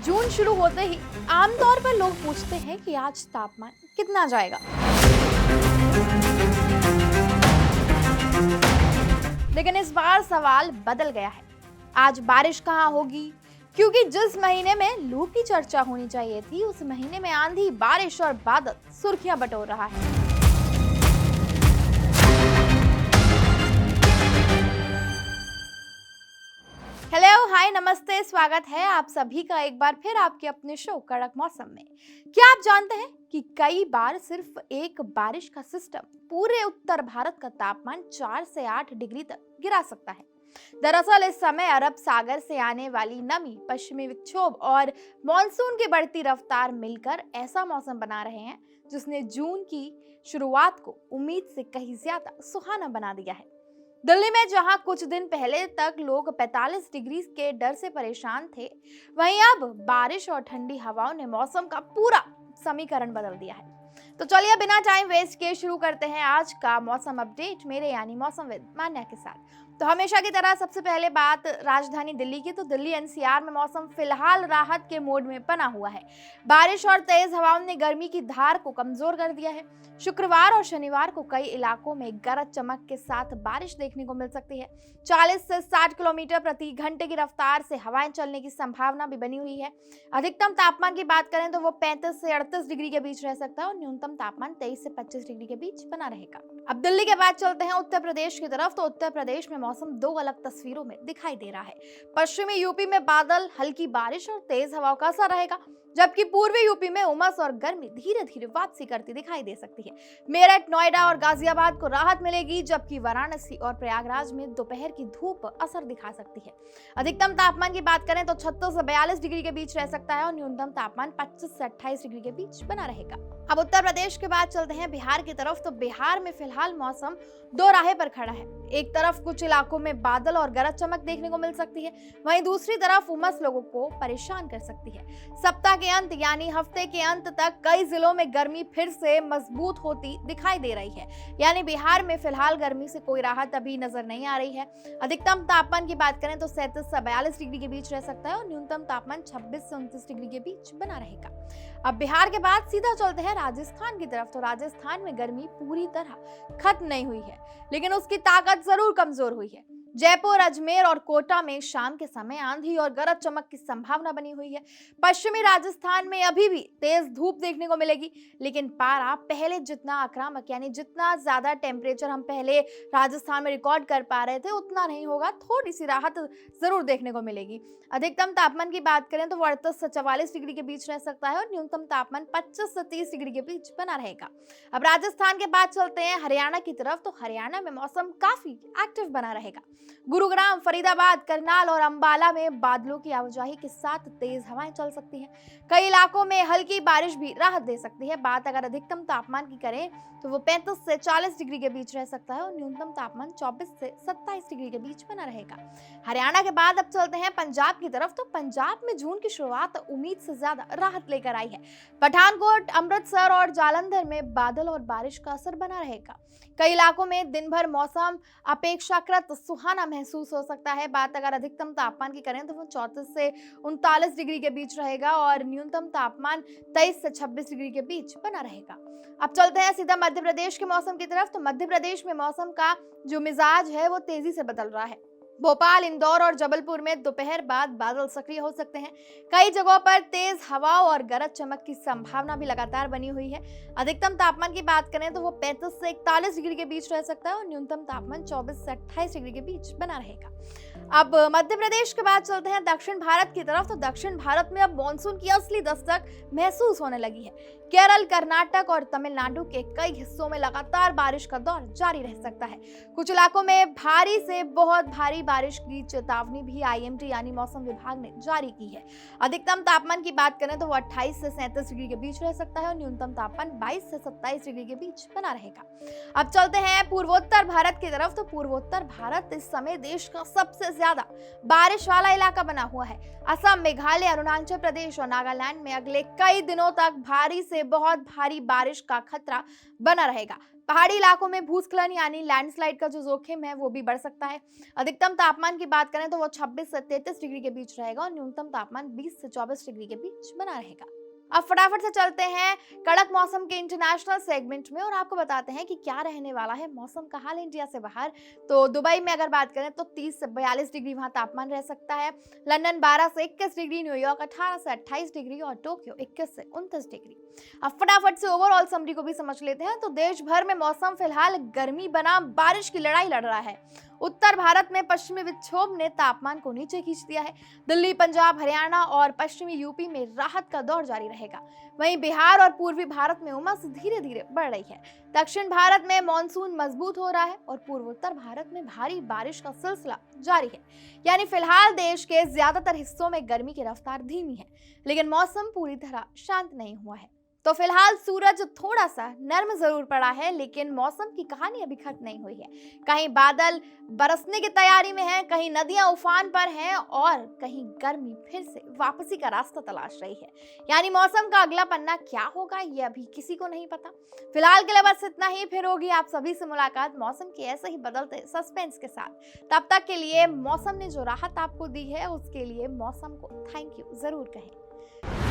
जून शुरू होते ही आमतौर पर लोग पूछते हैं कि आज तापमान कितना जाएगा। लेकिन इस बार सवाल बदल गया है। आज बारिश कहाँ होगी? क्योंकि जिस महीने में लू की चर्चा होनी चाहिए थी, उस महीने में आंधी, बारिश और बादल सुर्खियां बटोर रहा है। हेलो, हाय, नमस्ते, स्वागत है आप सभी का एक बार फिर आपके अपने शो कड़क मौसम में। क्या आप जानते हैं कि कई बार सिर्फ एक बारिश का सिस्टम पूरे उत्तर भारत का तापमान 4 से 8 डिग्री तक गिरा सकता है। दरअसल इस समय अरब सागर से आने वाली नमी, पश्चिमी विक्षोभ और मॉनसून की बढ़ती रफ्तार मिलकर ऐसा मौसम बना रहे हैं जिसने जून की शुरुआत को उम्मीद से कहीं ज्यादा सुहाना बना दिया है। दिल्ली में जहां कुछ दिन पहले तक लोग 45 डिग्री के डर से परेशान थे, वहीं अब बारिश और ठंडी हवाओं ने मौसम का पूरा समीकरण बदल दिया है। तो चलिए बिना टाइम वेस्ट किए शुरू करते हैं आज का मौसम अपडेट मेरे यानी मौसमविद मान्या के साथ। तो हमेशा की तरह सबसे पहले बात राजधानी दिल्ली की। तो दिल्ली एनसीआर में मौसम फिलहाल राहत के मोड में बना हुआ है। बारिश और तेज हवाओं ने गर्मी की धार को कमजोर कर दिया है। शुक्रवार और शनिवार को कई इलाकों में गरज चमक के साथ बारिश देखने को मिल सकती है। 40 से 60 किलोमीटर प्रति घंटे की रफ्तार से हवाएं चलने की संभावना भी बनी हुई है। अधिकतम तापमान की बात करें तो वो 35 से 38 डिग्री के बीच रह सकता है और न्यूनतम तापमान 23 से 25 डिग्री के बीच बना रहेगा। अब दिल्ली के बाद चलते हैं उत्तर प्रदेश की तरफ। तो उत्तर प्रदेश में मौसम दो अलग तस्वीरों में दिखाई दे रहा है। पश्चिमी यूपी में बादल, हल्की बारिश और तेज हवाओं का असर रहेगा, जबकि पूर्वी यूपी में उमस और गर्मी धीरे धीरे वापसी करती दिखाई दे सकती है। मेरठ, नोएडा और गाजियाबाद को राहत मिलेगी, जबकि वाराणसी और प्रयागराज में दोपहर की धूप असर दिखा सकती है। अधिकतम तापमान की बात करें तो 36 से 42 डिग्री के बीच रह सकता है और न्यूनतम तापमान 25 से 28 डिग्री के बीच बना रहेगा। अब उत्तर प्रदेश के बाद चलते हैं बिहार की तरफ। तो बिहार में फिलहाल मौसम दो राहे पर खड़ा है। एक तरफ कुछ इलाकों में बादल और गरज चमक देखने को मिल सकती है, वहीं दूसरी तरफ उमस लोगों को परेशान कर सकती है। सप्ताह के अंत यानी हफ्ते के अंत तक कई जिलों में गर्मी फिर से मजबूत होती दिखाई दे रही है। यानी बिहार में फिलहाल गर्मी से कोई राहत अभी नजर नहीं आ रही है। अधिकतम तापमान की बात करें तो 37 से 42 डिग्री के बीच रह सकता है और न्यूनतम तापमान 26 से 29 डिग्री के बीच बना रहेगा। अब बिहार के बाद सीधा चलते हैं राजस्थान की तरफ। तो राजस्थान में गर्मी पूरी तरह खत्म नहीं हुई है, लेकिन उसकी ताकत जरूर कमजोर हुई है। जयपुर, अजमेर और कोटा में शाम के समय आंधी और गरज चमक की संभावना बनी हुई है। पश्चिमी राजस्थान में अभी भी तेज धूप देखने को मिलेगी, लेकिन पारा पहले जितना आक्रामक यानी जितना ज्यादा टेम्परेचर हम पहले राजस्थान में रिकॉर्ड कर पा रहे थे उतना नहीं होगा। थोड़ी सी राहत जरूर देखने को मिलेगी। अधिकतम तापमान की बात करें तो 38 से 44 डिग्री के बीच रह सकता है और न्यूनतम तापमान 25 से 30 डिग्री के बीच बना रहेगा। अब राजस्थान के बाद चलते हैं हरियाणा की तरफ। तो हरियाणा में मौसम काफी एक्टिव बना रहेगा। गुरुग्राम, फरीदाबाद, करनाल और अंबाला में बादलों की आवाजाही के साथ तेज हवाएं चल सकती हैं। कई इलाकों में हल्की बारिश भी राहत दे सकती है। बात अगर अधिकतम तापमान की करें तो वो 35 से 40 डिग्री के बीच रह सकता है और न्यूनतम तापमान 24 से 27 डिग्री के बीच बना रहेगा। हरियाणा के बाद अब चलते हैं पंजाब की तरफ। तो पंजाब में जून की शुरुआत उम्मीद से ज्यादा राहत लेकर आई है। पठानकोट, अमृतसर और जालंधर में बादल और बारिश का असर बना रहेगा। कई इलाकों में दिन भर मौसम अपेक्षाकृत सुहाना महसूस हो सकता है। बात अगर अधिकतम तापमान की करें तो वो 34 से 39 डिग्री के बीच रहेगा और न्यूनतम तापमान 23 से 26 डिग्री के बीच बना रहेगा। अब चलते हैं सीधा मध्य प्रदेश के मौसम की तरफ। तो मध्य प्रदेश में मौसम का जो मिजाज है वो तेजी से बदल रहा है। भोपाल, इंदौर और जबलपुर में दोपहर बाद बादल सक्रिय हो सकते हैं। कई जगहों पर तेज हवाओं और गरज चमक की संभावना भी लगातार बनी हुई है। अधिकतम तापमान की बात करें तो वो 35 से 41 डिग्री के बीच रह सकता है और न्यूनतम तापमान 24 से 28 डिग्री के बीच बना रहेगा। अब मध्य प्रदेश के बाद चलते हैं दक्षिण भारत की तरफ। तो दक्षिण भारत में अब मानसून की असली दस्तक महसूस होने लगी है। केरल, कर्नाटक और तमिलनाडु के कई हिस्सों में लगातार बारिश का दौर जारी रह सकता है। कुछ इलाकों में भारी से बहुत भारी बारिश की चेतावनी भी आईएमडी यानी मौसम विभाग ने जारी की है। अधिकतम तापमान की बात करें तो वो 28 से 37 डिग्री के बीच रह सकता है और न्यूनतम तापमान 22 से 27 डिग्री के बीच बना रहेगा। अब चलते हैं पूर्वोत्तर भारत की तरफ। तो पूर्वोत्तर भारत इस समय देश का सबसे ज्यादा बारिश वाला इलाका बना हुआ है। असम, मेघालय, अरुणाचल प्रदेश और नागालैंड में अगले कई दिनों तक भारी से बहुत भारी बारिश का खतरा बना रहेगा। पहाड़ी इलाकों में भूस्खलन यानी लैंडस्लाइड का जो जोखिम है वो भी बढ़ सकता है। अधिकतम तापमान की बात करें तो वो 26 से 33 डिग्री के बीच रहेगा और न्यूनतम तापमान 20 से 24 डिग्री के बीच बना रहेगा। अब फटाफट से चलते हैं कड़क मौसम के इंटरनेशनल सेगमेंट में और आपको बताते हैं कि क्या रहने वाला है मौसम का हाल इंडिया से बाहर। तो दुबई में अगर बात करें तो 30 से 42 डिग्री वहां तापमान रह सकता है। लंदन 12 से 21 डिग्री, न्यूयॉर्क 18 से 28 डिग्री और टोक्यो 21 से 29 डिग्री। अब फटाफट से ओवरऑल समरी को भी समझ लेते हैं। तो देश भर में मौसम फिलहाल गर्मी बनाम बारिश की लड़ाई लड़ रहा है। उत्तर भारत में पश्चिमी विक्षोभ ने तापमान को नीचे खींच दिया है। दिल्ली, पंजाब, हरियाणा और पश्चिमी यूपी में राहत का दौर जारी रहेगा। वहीं बिहार और पूर्वी भारत में उमस धीरे धीरे बढ़ रही है। दक्षिण भारत में मानसून मजबूत हो रहा है और पूर्वोत्तर भारत में भारी बारिश का सिलसिला जारी है। यानी फिलहाल देश के ज्यादातर हिस्सों में गर्मी की रफ्तार धीमी है, लेकिन मौसम पूरी तरह शांत नहीं हुआ है। तो फिलहाल सूरज थोड़ा सा नर्म जरूर पड़ा है, लेकिन मौसम की कहानी अभी खत्म नहीं हुई है। कहीं बादल बरसने की तैयारी में हैं, कहीं नदियां उफान पर हैं और कहीं गर्मी फिर से वापसी का रास्ता तलाश रही है। यानी मौसम का अगला पन्ना क्या होगा ये अभी किसी को नहीं पता। फिलहाल के लिए बस इतना ही। फिर होगी आप सभी से मुलाकात मौसम के ऐसे ही बदलते सस्पेंस के साथ। तब तक के लिए मौसम ने जो राहत आपको दी है उसके लिए मौसम को थैंक यू जरूर कहें।